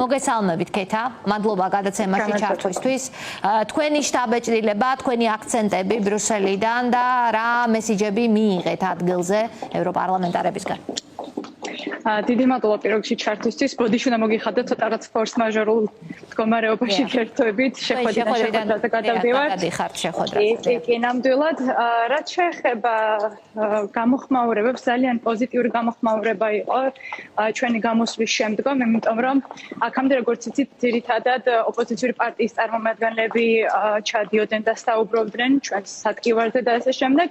მოგესალმებით ქეთა, მადლობა გადაცემაში ჩართვისთვის. თქვენი შტაბ-ეჭრილება, თქვენი აქცენტები ბრიუსელიდან და რა მესიჯები მიიღეთ ადგილზე ევროპარლამენტარებისგან? დიდი მადლობა პირველში ჩართვისთვის. ბოდიში უნდა მოგიხადოთ ცოტა რაც ფორს მაჟორულ მდგომარეობაში გერთოებით შეხვედრიდან გადავდივართ. კი, ნამდვილად, რაც შეეხება გამოხმაურებებს, ძალიან პოზიტიური გამოხმაურება იყო ჩვენი გამოსვლის შემდგომ, იმიტომ რომ აქამდე როგორც იცით, ძირითადად ოპოზიციური პარტიის წარმომადგენლები ჩადიოდნენ და საუბრობდნენ ჩვენს საკრივარზე და ასე შემდეგ,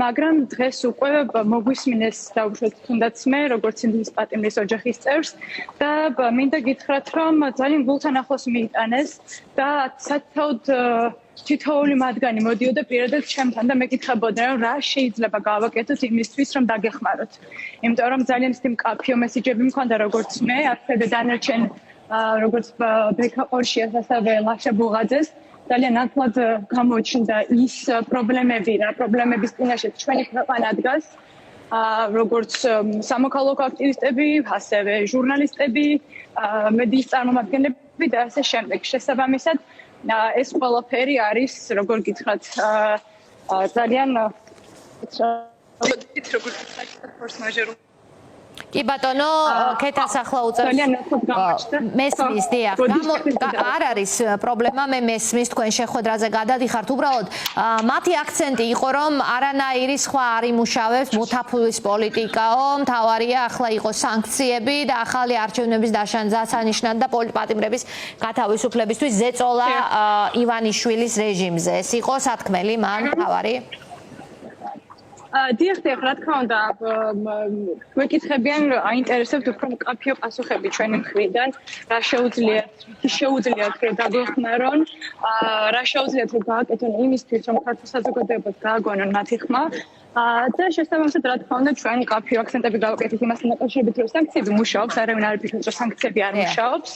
მაგრამ დღეს უკვე მოგვისმინეს დაუშვათ თუნდაც მე, როგორც ინგლისის პატიმრის ოჯახის წევრს და მინდა გითხრათ, რომ ძალიან გულთან ახლოს მიიტანეს და სათაოდ თითოეული მათგანი მოდიოდა პირადად ჩემთან და მეკითხებოდნენ, რომ რა შეიძლება გავაკეთოთ იმისთვის, რომ დაგეხმაროთ. იმიტომ რომ ძალიან ისეთი მკაფიო მესიჯები მქონდა, როგორც მე, ასევე დანარჩენ როგორც ბექა ყორშიას, ასევე ლაშა ბუღაძეს. ძალიან ნათლად გამოჩნდა ის პრობლემები, რა პრობლემების წინაშე ჩვენი ქვეყანა დგას. როგორც სამოქალაქო აქტივისტები, ასევე ჟურნალისტები, მედიის წარმომადგენლები და ასე შემდეგ. შესაბამისად, ეს ყველაფერი არის, როგორ გითხრათ, ძალიან ფორს მაჟორულ კი ბატონო, ქეთას ახლა უწევს მესმის, დიახ. არ არის პრობლემა, მე მესმის თქვენ შეხვედრაზე გადადიხართ. უბრალოდ მათი აქცენტი იყო, რომ არანაირი სხვა არ იმუშავებს, მოთაფულის პოლიტიკაო, მთავარია ახლა იყოს სანქციები და ახალი არჩევნების დასანიშნად და პოლიტპატიმრების გათავისუფლებისთვის ზეწოლა ივანიშვილის რეჟიმზე. ეს იყო სათქმელი მან მთავარი? დიახ, რა თქმა უნდა, გვეკითხებიან, აინტერესებთ უფრო მკაფიო პასუხები ჩვენი მხრიდან, რა შეუძლიათ რომ დაგვეხმარონ, რა შეუძლიათ რომ გააკეთონ იმისთვის, რომ ქართულ საზოგადოებას გააგონონ მათი ხმა. და შესაბამისად, რა თქმა უნდა, ჩვენ მკაფიო აქცენტები გავაკეთეთ იმასთან დაკავშირებით, რომ სანქციები მუშაობს, არავინ არ იფიქრებს, რომ სანქციები არ მუშაობს.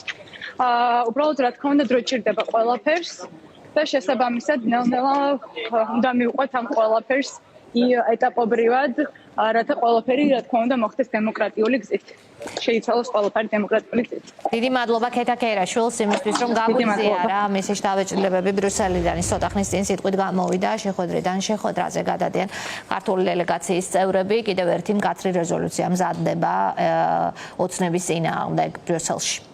უბრალოდ, რა თქმა უნდა, დრო ჭირდება ყველაფერს და შესაბამისად, ნელ-ნელა უნდა მივყვეთ ამ ყველაფერს ეტაპობრივად, რათა ყველაფერი, რა თქმა უნდა, მოხდეს დემოკრატიული გზით. შეიცვალოს ყველაფერი დემოკრატიული გზით. დიდი მადლობა ქეთა ქეირაშვილს იმისთვის, რომ გაგვიზია რა მისი შტაბ-ეჭრილებები ბრიუსელიდან ის ცოტა ხნის წინ სიტყვით გამოვიდა შეხვედრიდან შეხვედრაზე გადადიან ქართული დელეგაციის წევრები. კიდევ ერთი მკაცრი რეზოლუცია მზადდება ოცნების წინააღმდეგ ბრიუსელში.